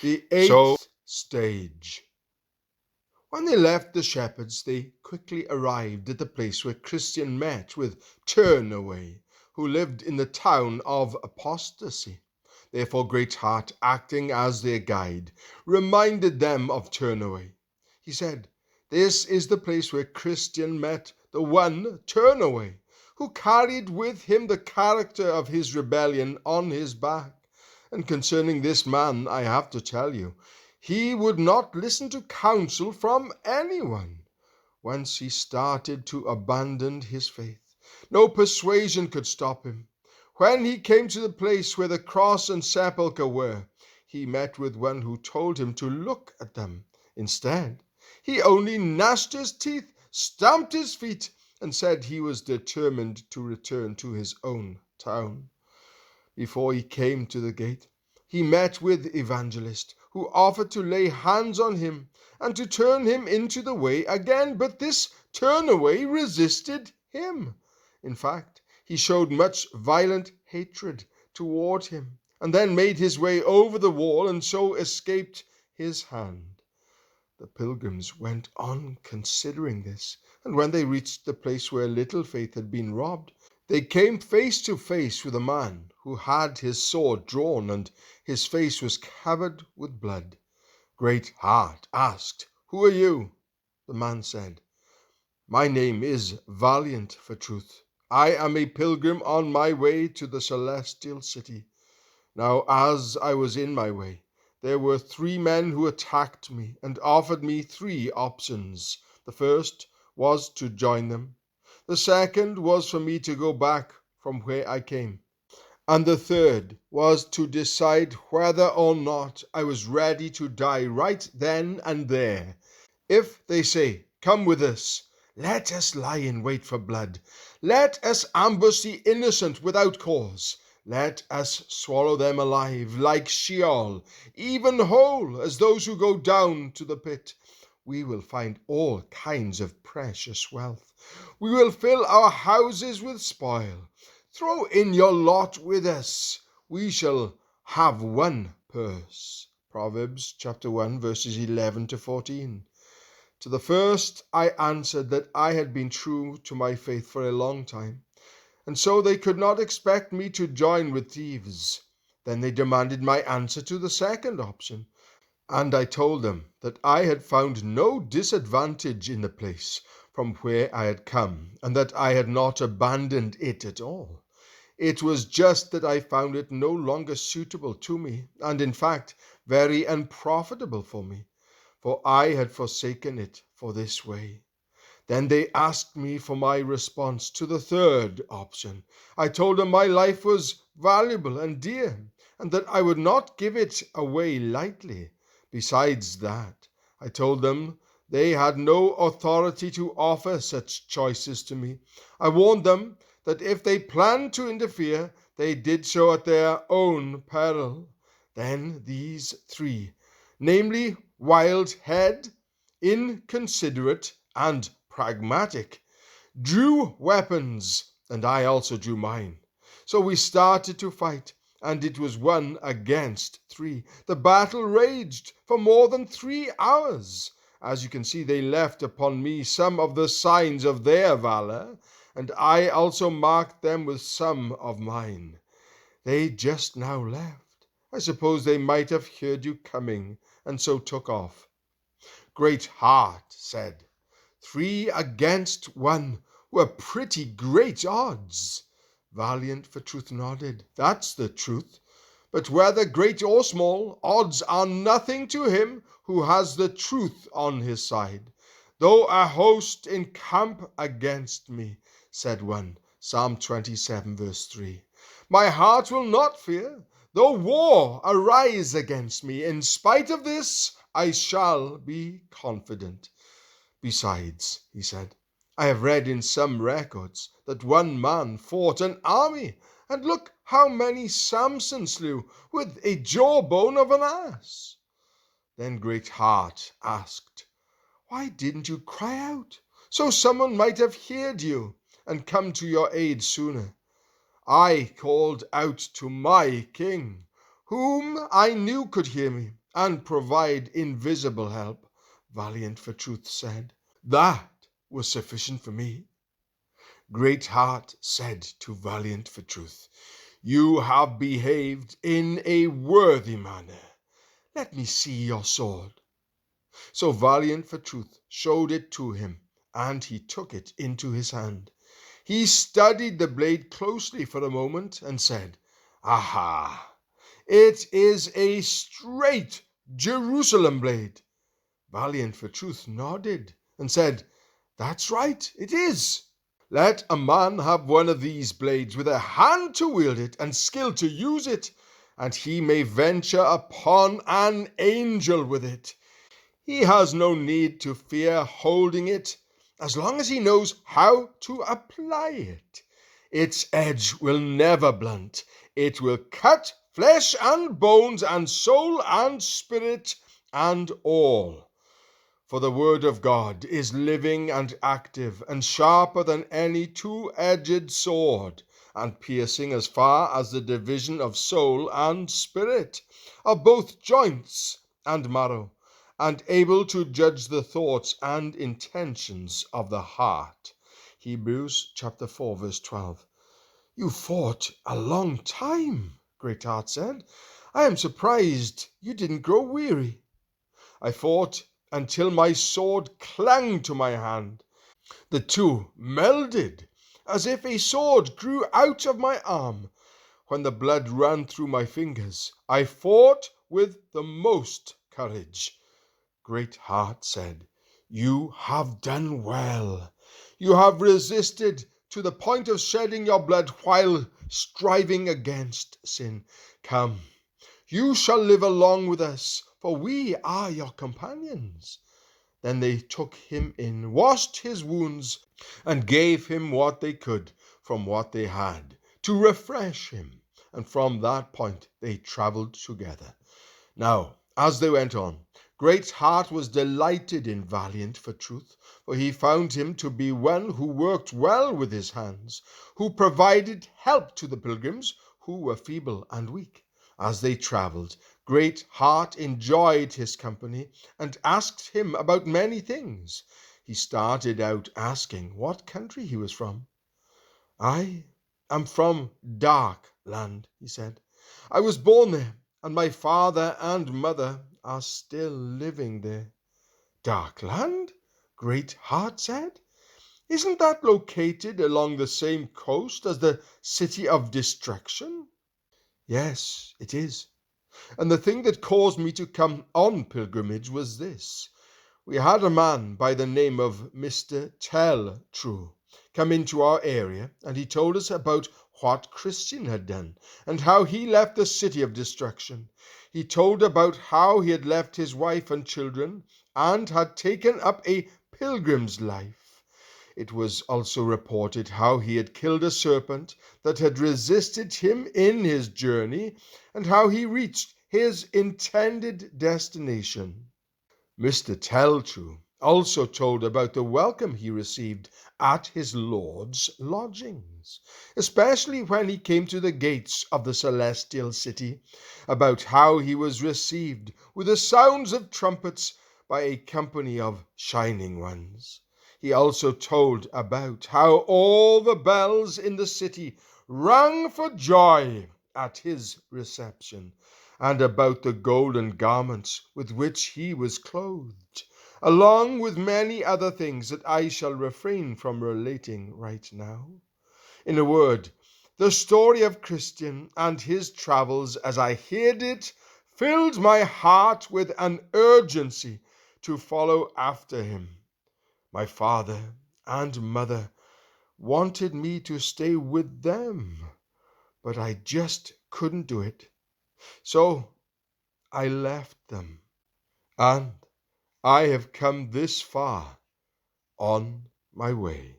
The eighth stage. When they left the shepherds, they quickly arrived at the place where Christian met with Turnaway, who lived in the town of Apostasy. Therefore Greatheart, acting as their guide, reminded them of Turnaway. He said, "This is the place where Christian met the one Turnaway, who carried with him the character of his rebellion on his back. And concerning this man I have to tell you, he would not listen to counsel from anyone. Once he started to abandon his faith, no persuasion could stop him. When he came to the place where the cross and sepulchre were, he met with one who told him to look at them. Instead, he only gnashed his teeth, stamped his feet, and said he was determined to return to his own town. Before he came to the gate, he met with Evangelist, who offered to lay hands on him and to turn him into the way again, but this Turnaway resisted him. In fact, he showed much violent hatred toward him, and then made his way over the wall and so escaped his hand. The pilgrims went on considering this, and when they reached the place where Little Faith had been robbed, they came face to face with a man who had his sword drawn, and his face was covered with blood. Greatheart asked, "Who are you?" The man said, "My name is Valiant for Truth. I am a pilgrim on my way to the celestial city. Now, as I was in my way, there were 3 men who attacked me and offered me 3 options. The first was to join them. The second was for me to go back from where I came. And the third was to decide whether or not I was ready to die right then and there. If they say, 'Come with us,' let us lie in wait for blood. Let us ambush the innocent without cause. Let us swallow them alive, like Sheol, even whole as those who go down to the pit. We will find all kinds of precious wealth. We will fill our houses with spoil. Throw in your lot with us. We shall have one purse." Proverbs chapter 1, verses 11 to 14. To the first I answered that I had been true to my faith for a long time, and so they could not expect me to join with thieves. Then they demanded my answer to the second option, and I told them that I had found no disadvantage in the place from where I had come, and that I had not abandoned it at all. It was just that I found it no longer suitable to me, and in fact very unprofitable for me, for I had forsaken it for this way. Then they asked me for my response to the third option. I told them my life was valuable and dear, and that I would not give it away lightly. Besides that, I told them they had no authority to offer such choices to me. I warned them that if they planned to interfere, they did so at their own peril. Then these 3, namely Wild Head, Inconsiderate, and Pragmatic, drew weapons, and I also drew mine. So we started to fight, and it was 1 against 3. The battle raged for more than 3 hours. As you can see, they left upon me some of the signs of their valor, and I also marked them with some of mine. They just now left. I suppose they might have heard you coming, and so took off." Greatheart said, 3 against 1 were pretty great odds. Valiant for Truth nodded. "That's the truth. But whether great or small, odds are nothing to him who has the truth on his side. Though a host encamp against me," said one, Psalm 27, verse 3, "my heart will not fear. Though war arise against me, in spite of this, I shall be confident. Besides," he said, "I have read in some records that one man fought an army, and look how many Samson slew with a jawbone of an ass." Then Greatheart asked, "Why didn't you cry out, so someone might have heard you and come to your aid sooner?" "I called out to my king, whom I knew could hear me, and provide invisible help, Valiant for Truth said. That was sufficient for me. Greatheart said to Valiant for Truth, You have behaved in a worthy manner. Let me see your sword. So Valiant for Truth showed it to him, and he took it into his hand. He studied the blade closely for a moment and said, Aha! It is a straight Jerusalem blade. Valiant for Truth nodded and said, That's right, it is. Let a man have one of these blades with a hand to wield it and skill to use it, and he may venture upon an angel with it. He has no need to fear holding it, as long as he knows how to apply it. Its edge will never blunt. It will cut flesh and bones and soul and spirit and all. For the word of God is living and active and sharper than any two-edged sword, and piercing as far as the division of soul and spirit, of both joints and marrow, and able to judge the thoughts and intentions of the heart. Hebrews chapter 4, verse 12. You fought a long time, Greatheart said. I am surprised you didn't grow weary. I fought until my sword clung to my hand. The two melded, as if a sword grew out of my arm. When the blood ran through my fingers, I fought with the most courage. Greatheart said, You have done well. You have resisted to the point of shedding your blood while striving against sin. Come, you shall live along with us, for we are your companions. Then they took him in, washed his wounds, and gave him what they could from what they had, to refresh him. And from that point they travelled together. Now, as they went on, Greatheart was delighted in Valiant for Truth, for he found him to be one who worked well with his hands, who provided help to the pilgrims who were feeble and weak. As they travelled, Greatheart enjoyed his company and asked him about many things. He started out asking what country he was from. I am from Dark Land, he said. I was born there, and my father and mother are still living there. Dark Land? Greatheart said. Isn't that located along the same coast as the City of Destruction? Yes, it is. And the thing that caused me to come on pilgrimage was this. We had a man by the name of Mr. Tell-True come into our area, and he told us about what Christian had done, and how he left the City of Destruction. He told about how he had left his wife and children, and had taken up a pilgrim's life. It was also reported how he had killed a serpent that had resisted him in his journey, and how he reached his intended destination. Mr. Tell-True also told about the welcome he received at his lord's lodgings, especially when he came to the gates of the celestial city, about how he was received with the sounds of trumpets by a company of shining ones. He also told about how all the bells in the city rang for joy at his reception, and about the golden garments with which he was clothed, along with many other things that I shall refrain from relating right now. In a word, the story of Christian and his travels as I heard it filled my heart with an urgency to follow after him. My father and mother wanted me to stay with them, but I just couldn't do it. So I left them, and I have come this far on my way.